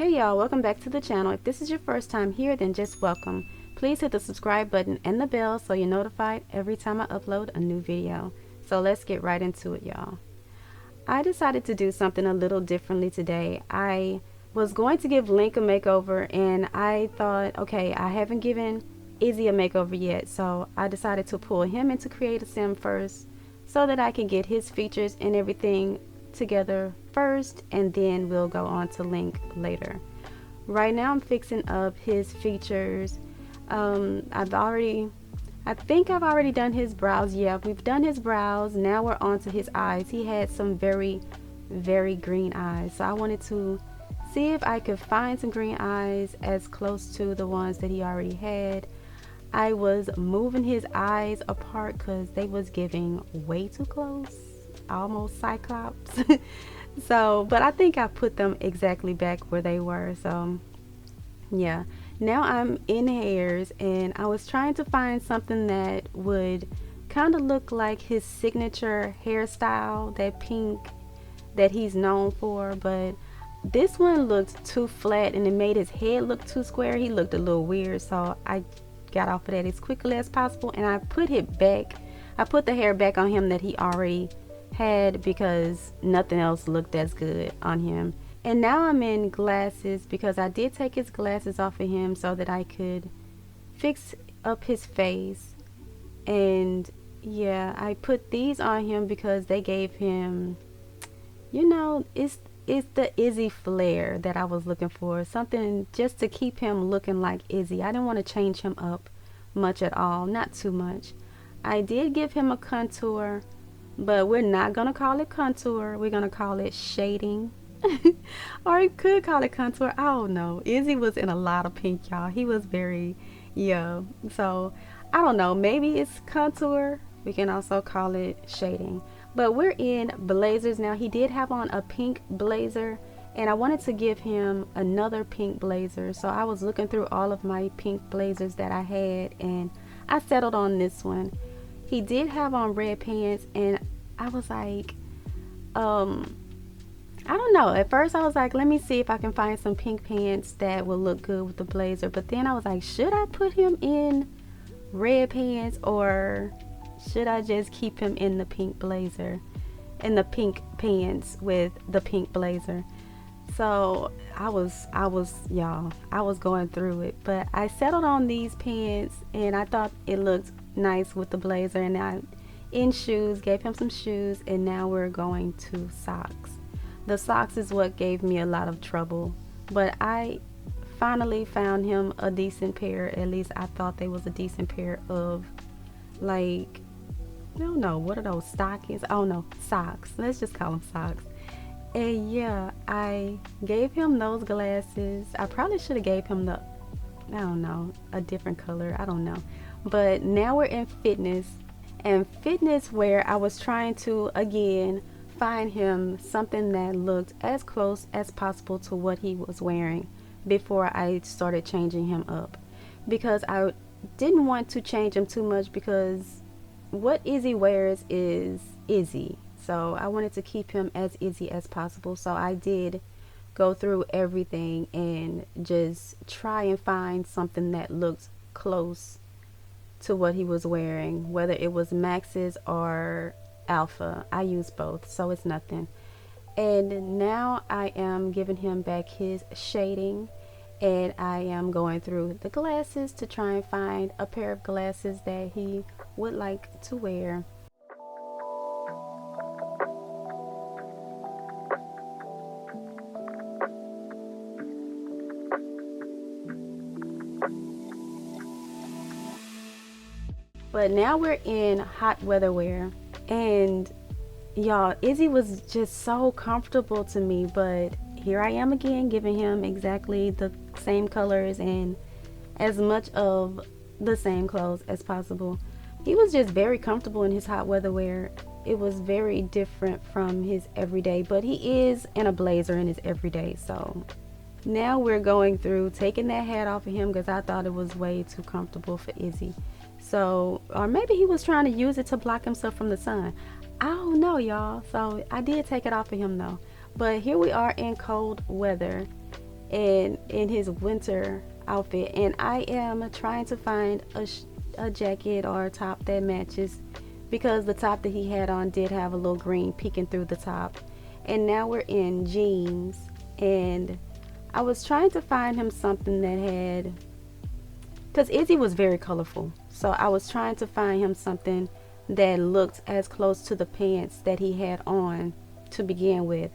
Hey y'all, welcome back to the channel. If this is your first time here, then just welcome. Please hit the subscribe button and the bell so you're notified every time I upload a new video. So let's get right into it, y'all. I decided to do something a little differently today. I was going to give Linc a makeover and I thought, okay, I haven't given Izzy a makeover yet, so I decided to pull him into Create a Sim first so that I can get his features and everything together first, and then we'll go on to Linc later. Right now I'm fixing up his features. I think I've already done his brows. Yeah, we've done his brows. Now we're on to his eyes. He had some very green eyes, so I wanted to see if I could find some green eyes as close to the ones that he already had. I was moving his eyes apart because they was giving way too close, almost Cyclops. So, but I think I put them exactly back where they were. So yeah, now I'm in hairs and I was trying to find something that would kind of look like his signature hairstyle, that pink that he's known for, but this one looked too flat and it made his head look too square. He looked a little weird, so I got off of that as quickly as possible and I put it back. I put the hair back on him that he already had because nothing else looked as good on him. And now I'm in glasses because I did take his glasses off of him so that I could fix up his face. And yeah, I put these on him because they gave him, you know, it's the Izzy flair that I was looking for. Something just to keep him looking like Izzy. I didn't want to change him up much at all, not too much. I did give him a contour, but we're not gonna call it contour. We're gonna call it shading. Or you could call it contour. I don't know. Izzy was in a lot of pink, y'all. He was very, yeah. So I don't know. Maybe it's contour. We can also call it shading. But we're in blazers now. He did have on a pink blazer and I wanted to give him another pink blazer. So I was looking through all of my pink blazers that I had and I settled on this one. He did have on red pants and I was like, I don't know. At first I was like, let me see if I can find some pink pants that will look good with the blazer. But then I was like, should I put him in red pants or should I just keep him in the pink blazer, in the pink pants with the pink blazer? So I was going through it, but I settled on these pants and I thought it looked nice with the blazer. And I, in shoes, gave him some shoes, and now we're going to socks. The socks is what gave me a lot of trouble, but I finally found him a decent pair. At least I thought they was a decent pair of, like, I don't know, what are those, stockings? Oh no, socks. Let's just call them socks. And yeah, I gave him those glasses. I probably should have gave him the, I don't know, a different color. I don't know. But now we're in fitness. And fitness where I was trying to, again, find him something that looked as close as possible to what he was wearing before I started changing him up. Because I didn't want to change him too much because what Izzy wears is Izzy. So I wanted to keep him as Izzy as possible. So I did go through everything and just try and find something that looked close to what he was wearing, whether it was Max's or Alpha. I use both, so it's nothing. And now I am giving him back his shading and I am going through the glasses to try and find a pair of glasses that he would like to wear. But now we're in hot weather wear, and y'all, Izzy was just so comfortable to me, but here I am again giving him exactly the same colors and as much of the same clothes as possible. He was just very comfortable in his hot weather wear. It was very different from his everyday, but he is in a blazer in his everyday. So now we're going through taking that hat off of him because I thought it was way too comfortable for Izzy. So, or maybe he was trying to use it to block himself from the sun. I don't know, y'all. So I did take it off of him though. But here we are in cold weather and in his winter outfit, and I am trying to find a jacket or a top that matches, because the top that he had on did have a little green peeking through the top. And now we're in jeans, and I was trying to find him something that had, because Izzy was very colorful, so I was trying to find him something that looked as close to the pants that he had on to begin with.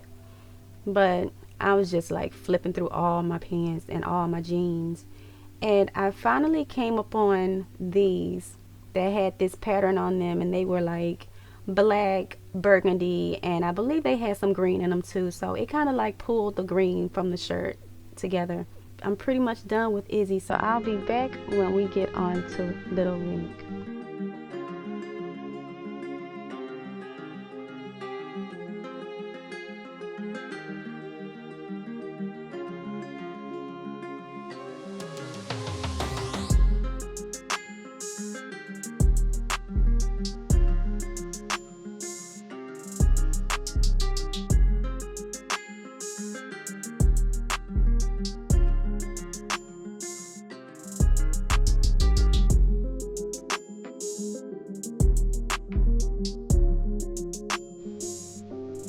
But I was just like flipping through all my pants and all my jeans, and I finally came upon these that had this pattern on them, and they were like black, burgundy, and I believe they had some green in them too, so it kind of like pulled the green from the shirt together. I'm pretty much done with Izzy, so I'll be back when we get on to little Linc.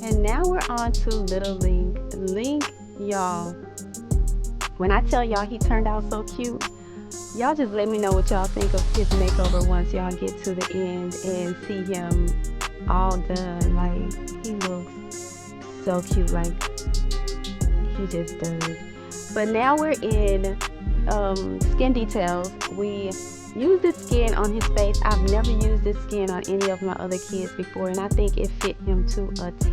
And now we're on to little Linc. Linc, y'all, when I tell y'all he turned out so cute, y'all just let me know what y'all think of his makeover once y'all get to the end and see him all done. Like, he looks so cute, like he just does. But now we're in skin details. We use this skin on his face. I've never used this skin on any of my other kids before, and I think it fit him to a T.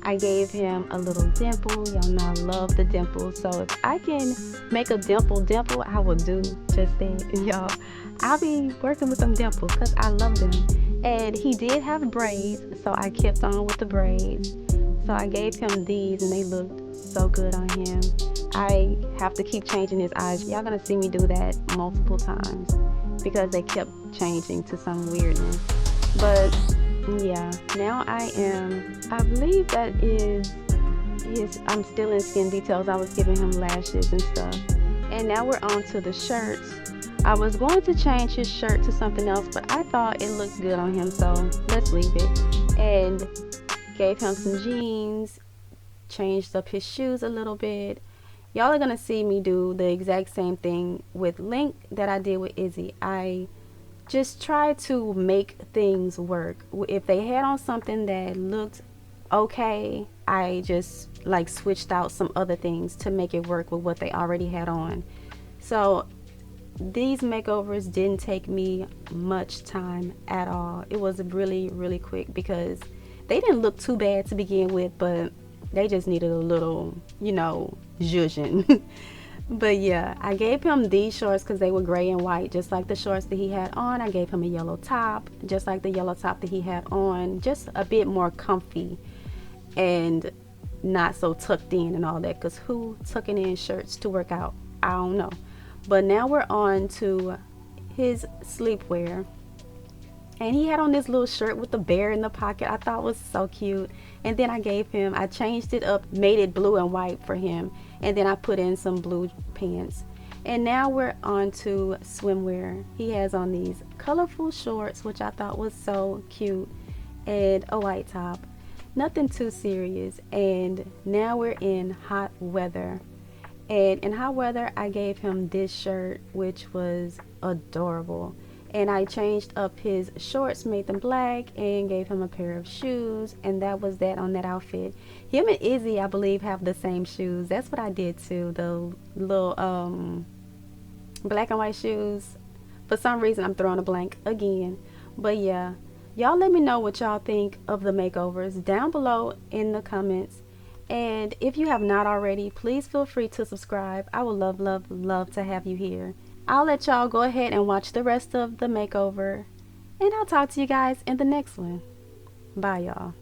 I gave him a little dimple. Y'all know I love the dimple, so if I can make a dimple, I will do just that, y'all. I'll be working with them dimples because I love them. And he did have braids, so I kept on with the braids. So I gave him these, and they looked so good on him. I have to keep changing his eyes. Y'all gonna see me do that multiple times because they kept changing to some weirdness. But yeah, now I believe that is I'm still in skin details. I was giving him lashes and stuff. And now we're on to the shirts. I was going to change his shirt to something else, but I thought it looked good on him, so let's leave it. And gave him some jeans, changed up his shoes a little bit. Y'all are gonna see me do the exact same thing with Linc that I did with Izzy. I just try to make things work. If they had on something that looked okay, I just like switched out some other things to make it work with what they already had on. So these makeovers didn't take me much time at all. It was really, really quick because they didn't look too bad to begin with, but they just needed a little, zhuzhin. But yeah, I gave him these shorts because they were gray and white, just like the shorts that he had on. I gave him a yellow top, just like the yellow top that he had on, just a bit more comfy and not so tucked in and all that, because who tucking in shirts to work out? I don't know. But now we're on to his sleepwear. And he had on this little shirt with the bear in the pocket. I thought it was so cute. And then I changed it up, made it blue and white for him. And then I put in some blue pants. And now we're on to swimwear. He has on these colorful shorts, which I thought was so cute, and a white top. Nothing too serious. And now we're in hot weather. And in hot weather, I gave him this shirt, which was adorable. And I changed up his shorts, made them black, and gave him a pair of shoes. And that was that on that outfit. Him and Izzy, I believe, have the same shoes. That's what I did too. The little black and white shoes. For some reason, I'm throwing a blank again. But yeah, y'all let me know what y'all think of the makeovers down below in the comments. And if you have not already, please feel free to subscribe. I would love, love, love to have you here. I'll let y'all go ahead and watch the rest of the makeover, and I'll talk to you guys in the next one. Bye, y'all.